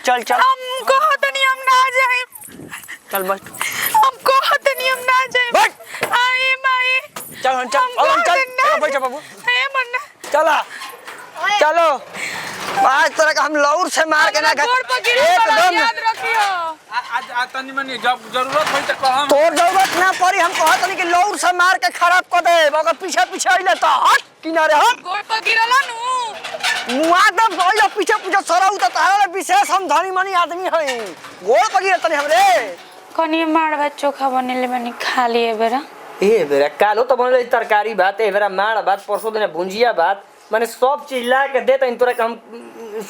चल चल हमको हतनी हम ना जाए। चल बैठ हमको हतनी हम ना जाए। बैठ आए माए चल चल बैठ बाबू है मन्ना चला चलो आज तरह का हम लौर से मार के ना एकदम याद रखियो। आज तनी मनी जब जरूरत होई त कहम। तोर जरूरत ना पड़ी हम कहत नहीं कि लौर से मार के खराब कर दे मगर पीछे पीछे आइले त हट किनारे हट गोड़ पर गिरला नु मुआ दब गइल पीछे पीछे सरौ त तारे विशेष हम धनी मनी आदमी हई गोड़ पर गिरत नहीं हमरे कनी माड़ भात चोखा बनेले बनी खा लिए बेरा ए बेरा कालो तो बनले तरकारी भात ए बेरा माड़ भात परसों दिन भुंजिया भात माने सब चीज ला के देत इन तोरा के हम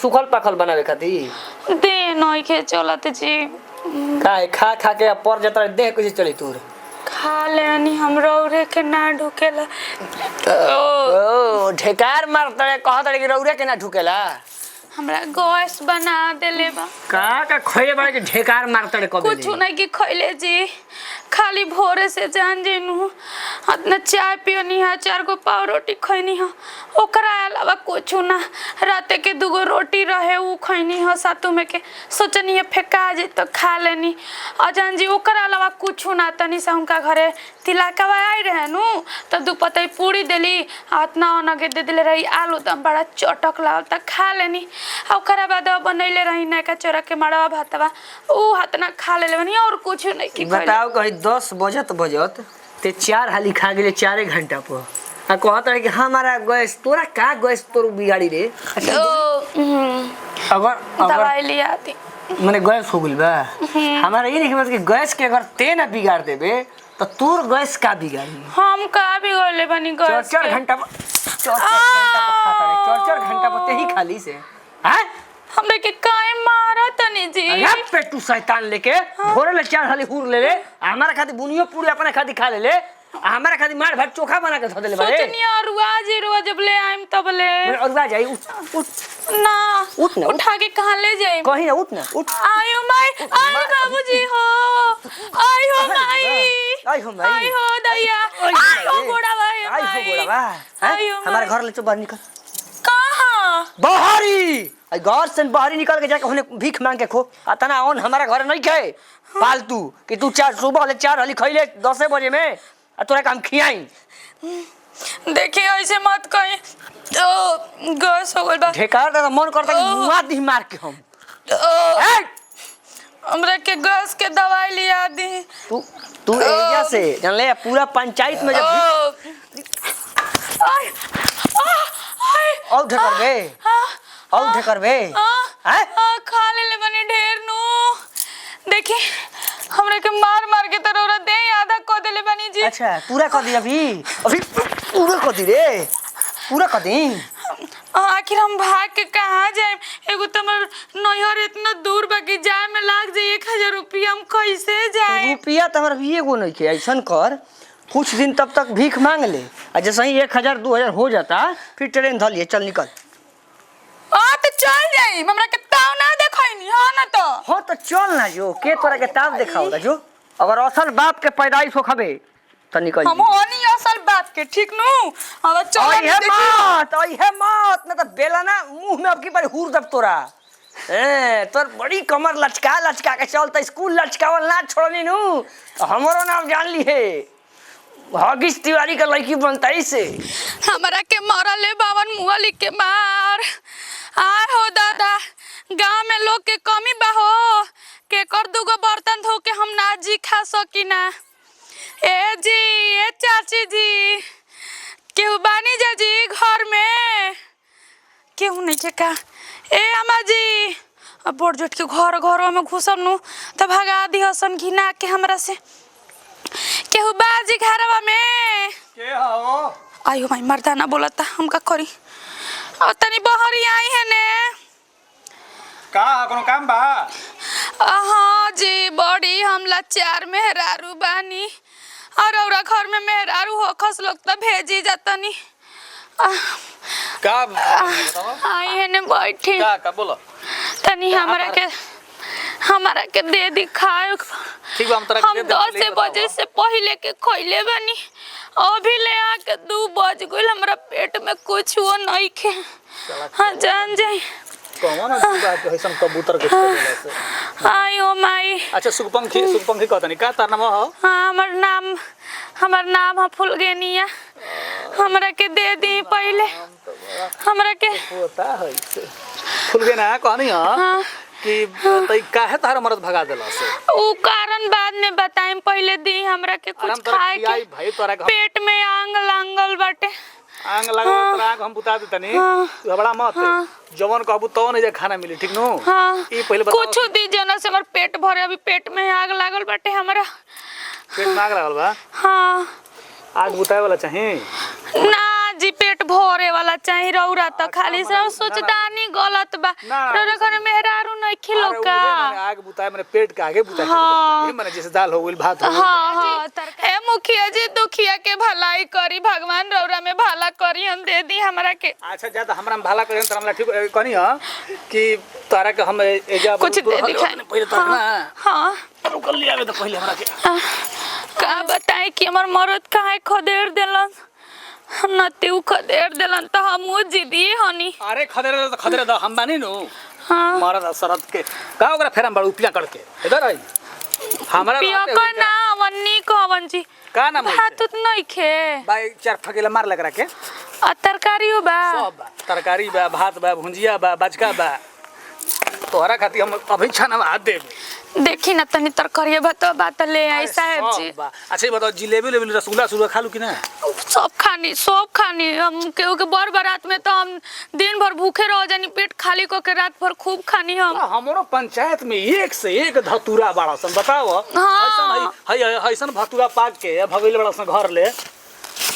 सुखल पाखल बनावे खातिर दे नई के चलत जी काहे खा खा के पर जतरा देह कैसे चली तोर खा लेनी हमरो रे के ना ढुकेला ओ ढेकार मारतड़े कहतड़े कि रौरे के ना ढुकेला हमरा गैस बना देले बा का खइए बड़े के ढेकार मारतड़े कबे कुछ नहीं कि खइले जी खाली भोरे से जान जेनु इतना चाय पियनी है 4 गो पाव रोटी खैनी है ओकरा अलावा कुछ ना रात के 2 गो रोटी रहे उ खैनी है सातु में के सोचनी है फेंका जे तो खा लेनी अजान जी ओकरा अलावा कुछ ना तनी से उनका घरे तिलाकवा आई रहे नु तो दुपतई पूरी देली इतना अनगे दे देले रही आलू दम बड़ा चटक लागल त खा लेनी ओकरा बाद बनैले रही नका चोरा के मड़वा भातवा उ हाथ ना खा लेले बनी और कुछ नहीं कि बताओ कहीं 10 बजत ते 4 हाली खा गेले 4 घंटा पर आ कहत है कि हमारा गैस तोरा का गैस तोर बिगाड़ी रे अगर दवाई लिया थी माने गैस हो गइल बा हमारा ये नहीं कि गैस के अगर ते ना बिगाड़ देबे तो तोर गैस का बिगाड़ी हम का बिगड़ले बनी गैस 4 घंटा 4 घंटा पर ते ही खाली से हैं हमरे के काहे मारा तनी जी अरे पेटू शैतान लेके भोरे ले 4 हाली हुर ले हमारा खातिर बुनियो पूरी अपने खातिर खा ले हमारा खातिर मार भात चोखा बना के धो देले बारे सोचनी रुआ जब ले आइम तब ले अरुआ जाई उठ ना उठ ना उठा के कहां ले जाई कहीं ना उठ ना उठ आयो माई आयो बाबूजी हो आयो माई आयो हो दैया आयो गोड़ा भाई आई हो गोड़ा बा हमारे घर ले चो बाहर निकल कहां बाहरी घर से बाहरी निकल के जाके उन्हें भीख मांग के खो तना ऑन हमारा घर नहीं खाए फालतू कि तू 4 सुबह ले 4 हाली खइले 10 बजे में आ तोरा काम खियाई देखिए ऐसे मत कहीं तो गैस हो गइल बा ढेकार का मन करता कि मुआ दी मार के हम हमरा के गैस के दवाई लिया दी तू एजा से जान ले पूरा पंचायत में जब और ढेकर बे और ढेकर बे हैं खा ले बनी ढेर नु देखी हमरे के मार मार के तरोरा दे आधा को देले बनी जी अच्छा पूरा कर दी अभी पूरा कर दी रे पूरा कर दी आखिर हम भाग के कहाँ जाए एगो तो हमर नैहर इतना दूर बाकी जाए में लाग जाए 1000 रुपया हम कैसे जाए रुपया तो हमारा भी एगो नहीं के ऐसा कर कुछ दिन तब तक भीख मांग ले और जैसे ही 1000 2000 हो जाता फिर ट्रेन धर लिए चल निकल तो चल जाई हमरा के ताव ना देखैनी हां ना तो हो तो चल ना जो के तोरा के ताव दिखाओगा जो अगर असल बाप के पैदाइश हो खबे तो निकल हम होनी असल बात के ठीक नु अब चल है मत ना तो बेला ना मुंह में अब की पर हुर दब तोरा तोर बड़ी कमर लचका के चलता स्कूल लचकावल ना छोड़नी नु हमरो नाम जान ली है हगिस तिवारी का लड़की बनता से हमरा के मरले बावन मुहली के मार आय हो दादा गांव में लोग के कमी बा हो के कर 2 गो बर्तन धो के हम ना जी खा सकी ना ए जी ए चाची जी केहू बानी जा जी घर में केहू नहीं के का ए अम्मा जी अब बोर जोट के घर में घुसम नु त भगा दी हसन घिना के हमरा से केहू बाजी घरवा में के हो आयो भाई मर्दाना बोलता हम का करी और तनी बहरी आई है ने का कोनो काम बा हाँ जी बड़ी हम लाचार मेहरारू बानी और औरा घर में मेहरारू हो खस लोग तो भेजी जातनी का आई है ने बैठी का बोलो तनी हमरा के दे दी खाए ठीक बा हम तोरा हम 10 बजे से पहले के खइले बानी अभी ले आके 2 बज गइल हमरा पेट में कुछ हो नहीं खे हां जान जाई कौन बात है सब कबूतर के खेले से आई ओ माई। अच्छा सुखपंखी कहतनी का तार नाम हो? हाँ हमर नाम है फुलगेनिया। हमरा के दे दी पहले हमरा के होता है फुलगेना कहनी हां हाँ कि तई काहे तार मरद भगा देला से? उ कारण बाद में बताएं, पहले दी हमरा के कुछ खाए के। भाई तोरा पेट में आंग लागल बाटे। आंग लगा तोरा हम बुता देतनी तू हबड़ा मत जवन कहबू तवन जे खाना मिली ठीक नो। हाँ ई पहले बता कुछ दीजिए ना से हमर पेट भरे, अभी पेट में आग लागल बाटे हमरा। पेट में आग लागल बा? हाँ आग बुताए वाला चाहिए ना जी, पेट भरे वाला चाहिए। रौरा तो खाली सब सोचदानी गलत बा। रौरा घर मेहरारू नहीं खिलो का आग बुताए माने पेट के आगे बुताए माने जैसे दाल हो गइल भात हो गइल। हाँ ए मुखिया जी दुखिया के भलाई करी, भगवान रौरा में भला करी, हम दे दी हमरा के। अच्छा जा त हमरा में भला करेन त हमरा ठीक कहनी ह कि तारा के हम एजा कुछ दे दी पहले तक ना। हाँ रुकल लिया तो पहले हमरा के का बताएं कि हमर मरद काहे खदेड़ देलन, नतीउ खदेड़ देलन त हमहु जिदी हनी। अरे खदेरे द हम बानी नु। हाँ मरद शरद के का ओकरा फेरम बड़ उपिया करके इधर आई हमरा पिया का ना वन्नी कहवन जी का नाम है? भात उत नहीं खे भाई चार फकेला मार लग रखे आ तरकारी हो बा सब बा तरकारी बा भात बा भुंजिया बा बचका बा तोहरा खातिर हम अभी छाना हाथ देब। देखी ना तनी तरकारी भात बात ले आई साहब जी। अच्छा बताओ जिलेबी लेबी रसगुल्ला सुल्ला खा लू कि ना? सब खानी हम केहू के बड़ बारात में तो हम दिन भर भूखे रह जानी, पेट खाली को के रात भर खूब खानी हम। हमरो पंचायत में एक से एक धतूरा बड़ा सन बताओ। हाँ। ऐसन भतूरा पाक के भगैले बड़ा सन घर ले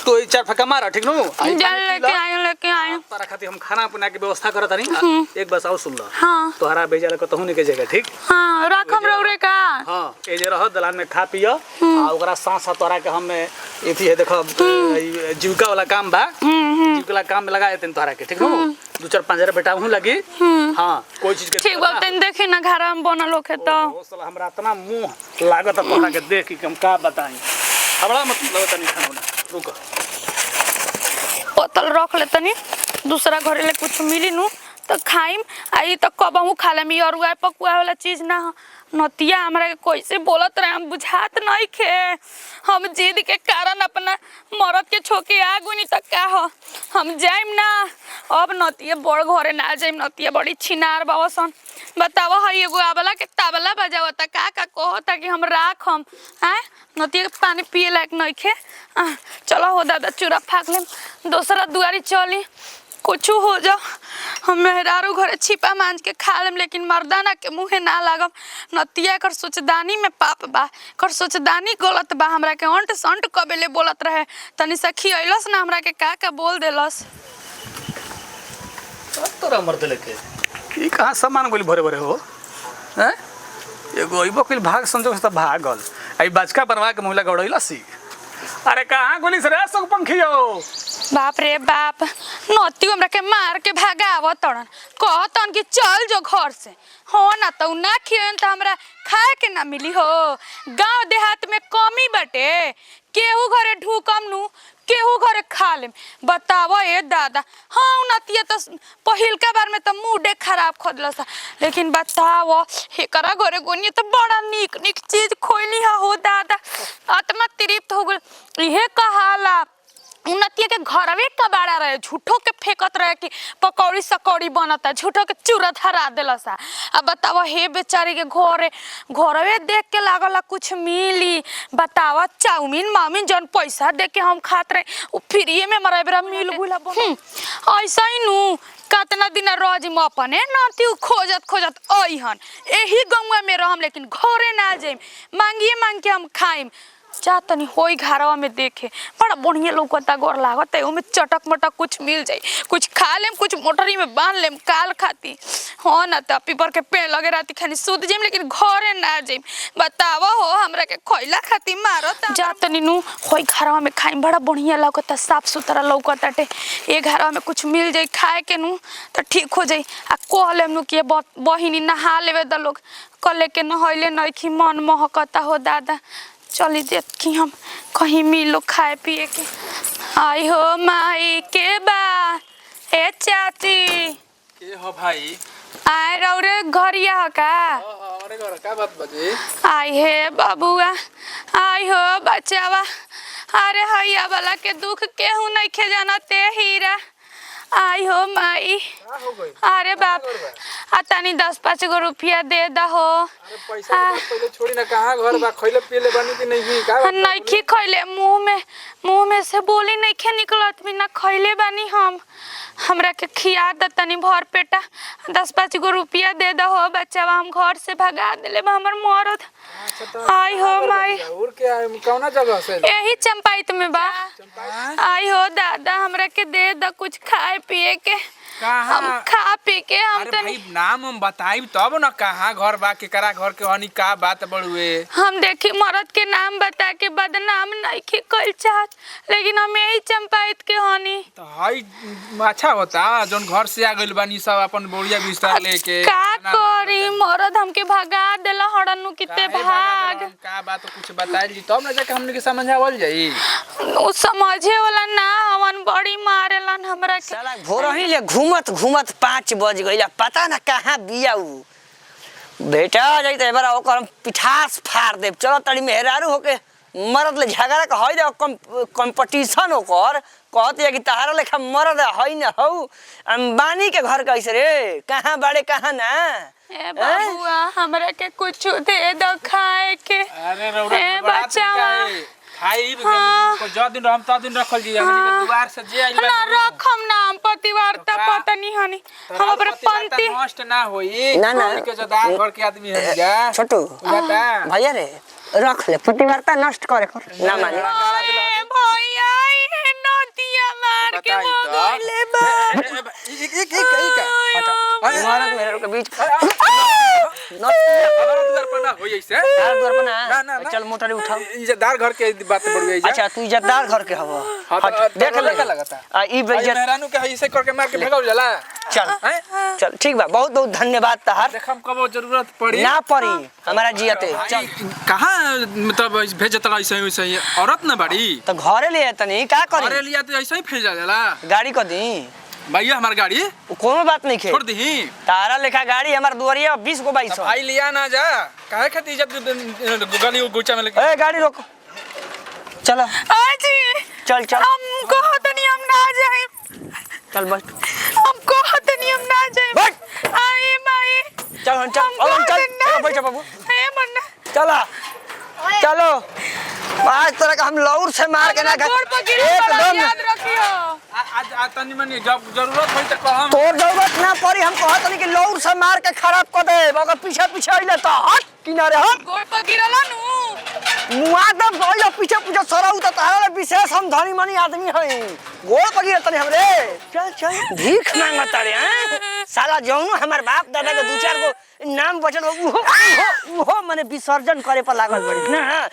तो ई चार फक्का मारा ठीक नु लेके आए तारा खातिर हम खाना पीना के व्यवस्था करत हनी। एक बस आओ सुन ल हाँ तोहरा भेजा के तहु ने के जगह ठीक। हाँ रखम रौरे का। हां ए जे रह दलान में खा पियो आ ओकरा साथ साथ तोहरा के हम एथी है देखो जीविका वाला काम बा जीविका वाला काम में लगा देतन तोहरा के ठीक नु। दो चार पांच हजार बेटा हूं लगी। हां कोई चीज के ठीक बा तन देखी ना घर में बनल होखे तो ओ साला हमरा इतना मुंह लागत तोहरा के देख के हम का बताई। हमरा मत लगत नहीं खाना रुक बोतल रख ले तनी दूसरा घरे ले कुछ मिली नु तो खाइम। आई तो कबहू खा लेम, और उआ पकुआ वाला चीज ना हो। नतिया हमरा के कैसे बोलत रहे हम बुझात नहीं खे। हम जिद के कारण अपना मरद के छोके आगुनी तक का हो हम जाइम ना। अब नतिया बड़ घरे ना जाइम, नतिया बड़ी छिनार बावसन। बतावा है एगो आबला के ताबला बजावता का कहता कि हम राखम हैं। नतिया के पानी पिए लायक नहीं खे। चलो हो दादा चूरा फाक लेम, दूसरा दुआरी चली कुछ हो जा। हम मेहरारू घरे छिपा मांझ के खा लेम, लेकिन मर्दाना के मुँहे ना लागम। नतिया कर सोचदानी में पाप बा, कर सोचदानी गलत बा। हमरा के अंट संट कबेले बोलत रहे, तनी सखी अइलस ना हमरा के का बोल देलस। तोरा मर्द लेके ई कहां सामान गोली भरे भरे हो हैं? एगो ई बकिल भाग संजोग से भागल आई बचका बनवा के महिला गड़ैला सी। अरे कहां गोली से रे सुखपंखियो? बाप रे बाप, नतियो हमरा के मार के भागाव तड़न, कहतन कि चल जो घर से। हो ना तो ना खियन तो हमरा खाए के ना मिली हो। गांव देहात में कमी बटे, केहू घरे ढूकम नु केहू घरे खा लेम। बतावो ए दादा। हाँ नतिया तो पहिलका बार में तो मूडे खराब खोदलस, लेकिन बतावो एकरा घरे गोनी तो बड़ा निक निक चीज खोइली हो दादा। आत्मा तृप्त हो गल। इहे कहाला उन्नतिया के घरवे कबाड़ा रहे, झूठो के फेंकत रहे कि पकौड़ी सकौड़ी बनता, झूठो के चूरा धरा देलसा। अब बतावा हे बेचारी के घरवे देख के लागला कुछ मिली। बतावा चाउमीन माउमीन जौन पैसा दे के हम खात रहे उ फ्रीए में मरे बेरा मिल गुला ऐसा ही नु। कितना दिन रोज में अपने नती खोजत अइहन एही गंगा में रहम, लेकिन घरे ना जाइम, मांग के हम खाइम। जा तनी होई घरवा में देखे बड़ा बढ़िया लौकता, गोर लागत है। ओमे चटक मटक कुछ मिल जाई, कुछ खा लेम, कुछ मोटरी में बांध लेम काल खाती। हाँ ना तो पीपर के पेड़ लगे राती खानी सूत जाइम, लेकिन घरे ना जाइम। बतावा हो हमरा के खइला खाती मारत। जा तनी नु होई घरवा में खाइम, बड़ा बढ़िया लौकता, साफ सुथरा लौकताटे। ए घरवा में कुछ मिल जाई खाए के नु तो ठीक हो जाई। आ कह लेम नु कि बहिनी नहा लेवे द लोग, कले के नहइले नइखी मन महकता हो दादा। चली देख कि हम कहीं मिलो खाए पिए के। आई हो माई के बा ए चाची के हो भाई? आए रौरे घरिया का हमारे घर का बात बजे आई हे बाबुआ आई हो बचावा अरे हैया वाला के दुख केहू नहीं खे जाना ते हीरा आई हो माई हो गई अरे बाप आ तनी 10-5 गो रुपया दे दहो अरे पैसा के बात पहले छोड़ी ना कहां घर बा खइले पियले बानी कि नहीं का बात नहीं खी खइले मुंह में से बोली नहीं खे निकलत बिना खइले बानी हमरा के खिया द तनी भर पेटा 10-5 गो रुपया दे दहो बच्चावा हम घर से भगा देले बा हमर मरद आई हो माई और क्या कौना जगह से यही चंपाइत में बा आई हो दादा हमरा के दे द कुछ खाए पिए के हम खा पी के हम अरे भाई नाम हम बताई तब न कहां घर बा केकरा घर के हनी का बात बड़ुए हम देखी मरद के नाम बता के बदनाम नहीं के कल चाहत लेकिन हम यही चंपाइत के हनी तो हई अच्छा होता जोन घर से आ गइल बानी सब अपन बोरिया बिस्तर लेके का करी मरद हमके भगा देला हड़नु किते भाग का बात कुछ बताइल जी तब न जाके हमने के समझावल जाई उ समझे वाला ना हवन बड़ी मारेलन हमरा के साला भोरही ले घूमत घूमत 5 बज गइला पता ना कहां बिया उ बेटा जाई त एबार ओकर हम पिठास फाड़ देब चलो तड़ी मेहरारू होके मरद ले झगड़ा के हई दे कंपटीशन ओकर कहत है कि तहारा लेखा मरद हई न हौ अंबानी के घर कैसे रे कहां बड़े कहां ना ए बाबूआ हमरा के कुछ दे दो खाए के अरे रौरा ए बच्चावा खाई को जो दिन हम त दिन रखल जी हमनी के दुआर से जे आइल ना रखम नाम पतिवार्ता पत्नी हनी हम अपने पंती नष्ट ना होई ना ना के जो दान घर के आदमी है जा छोटू बुझाता भैया रे रख ले पतिवार्ता नष्ट करे कर ना माने अरे भैया ये नदिया मार के मोगले बा मरद मेरे के बीच दुआर पर ना होई ऐसे दुआर पर ना, ना ना। चल मोटर उठाओ इज्जतदार घर के बात बड़ुए अच्छा तू इज्जतदार घर के हवा हां देख ले का लगता आ ई बेइज्जत मेहरानू के ऐसे करके मार के भगाव जाला चल हैं चल ठीक बा बहुत बहुत धन्यवाद तहार देखम कबो जरूरत पड़ी ना पड़ी हमारा जियते चल कहां मतलब भेजत ऐसे वैसे औरत ना बड़ी तो घरे ले तनी का अरे करी लिया तो ऐसे ही भेजा जाला गाड़ी को दी भैया हमार गाड़ी कोनो बात नहीं खे छोड़ दी तारा लेखा गाड़ी हमार दुआरिया 20 गो 22 भाई लिया ना जा काहे खाती इज्जत गली गुचा में लेके ए गाड़ी रोको चलो आजी चल चल हमको हतनी हम ना जाए चल बस हमको हतनी हम ना जाए बैठ आई माई चल चल बैठ बाबू हे मन्ना चला चलो आज तरह का हम लौर से मार के ना गोड़ पर गिरे एकदम याद रखियो आज तनी मनी जब जरूरत होई त कहम तोर जरूरत ना पड़ी हम कहत नहीं कि लौर से मार के खराब कर दे अगर पीछे पीछे अइले तो हट किनारे हट गोड़ पर गिरला नु मुआ दम गइल पीछे पीछे सरा उत तारा विशेष हम धनी मनी आदमी हई गोड़ पगिर तनी हमरे चल चल भीख मांगता रे हैं साला जौनो हमार बाप दादा के 2-4 गो नाम बचल उहो माने विसर्जन करे पर लागल बड़ी ना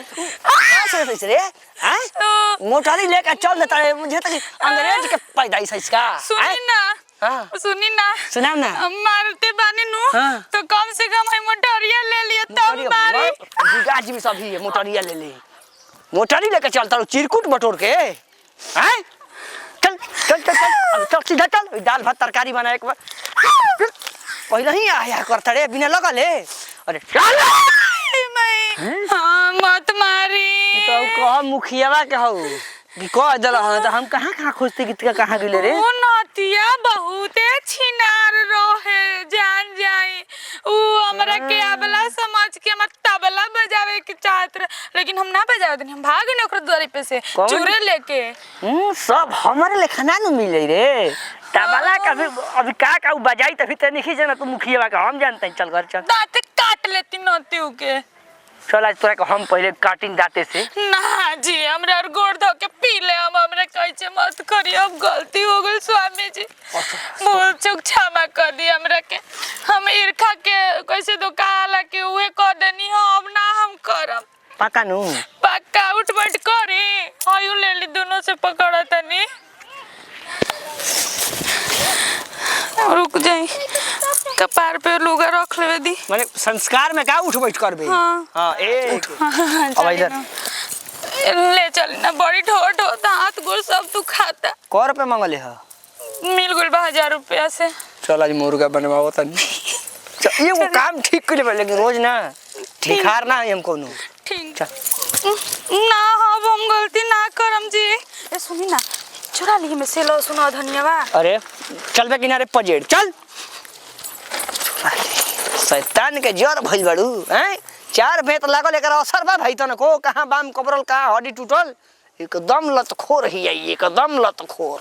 ऐसे रे हैं मोटारी लेके चल देता रे मुझे तक अंग्रेज के पैदाइश है इसका सुनी ना हां सुनी ना सुनाओ ना मारते बानी नु हाँ। तो कम से कम हम मोटरिया ले लिए तब मारी गाजी में सब ही मोटरिया ले ले मोटरी लेके चलता चिरकुट बटोर के हैं चल चल चल चल चल सीधा चल दाल भात तरकारी बना एक बार पहले ही आया करता रे बिना लगा ले अरे चल हाँ मत मारी तो कह मुखियावा के हो कि कह दला हो तो हम कहां खोजते कि कहां गेले रे वो नतिया बहुते छिनार रहे जान जाई ऊ हमरा के अबला समझ के हम तबला बजावे के चाहत रहे लेकिन हम ना बजावे देनी हम भाग गए ओकरा द्वारी पे से कौन? चूरे लेके सब हमारे लेखा ना नु मिले रे तबला का अभी का बजाई तभी तो नहीं जाना तू मुखियावा का हम जानते हैं चल घर चल दांत काट लेती नतियों के चल आज तोरा को हम पहले काटिंग दाते से ना जी हमरा और गोड़ धो के पी ले हम हमरा कैसे मत करी अब गलती हो गई स्वामी जी भूल चूक क्षमा कर दी हमरा के हम ईर्खा के कैसे दो काला के उहे कर देनी हम ना हम करम पक्का नु पक्का उठ बैठ करी आयु ले ली दोनों से पकड़ा तनी रुक जाई कपार पे लुगा रख लेवे दी माने संस्कार में का उठ बैठ करबे हाँ। हां एक अब इधर ले चल ना बड़ी ढोट होता हाथ गोड़ सब तू खाता क रुपए मांगले ह मिल गइल बा 1000 रुपया से चल आज मुर्गा बनवाओ तनी ये वो काम ठीक कर ले लेकिन रोज ना दिखार ना हम कोनो ठीक चल ना अब हम गलती ना करम जी। ए सुनी ना चुरा ली में से लो सुनो धन्यवाद। अरे चल बे किनारे पजेड़ चल शैतान के जड़ भइल बाड़ू हैं 4 भेत लागल एकर असर बा भाई तन को कहां बाम कबरल कहां हड्डी टूटल एकदम लतखोर ही आई एकदम लतखोर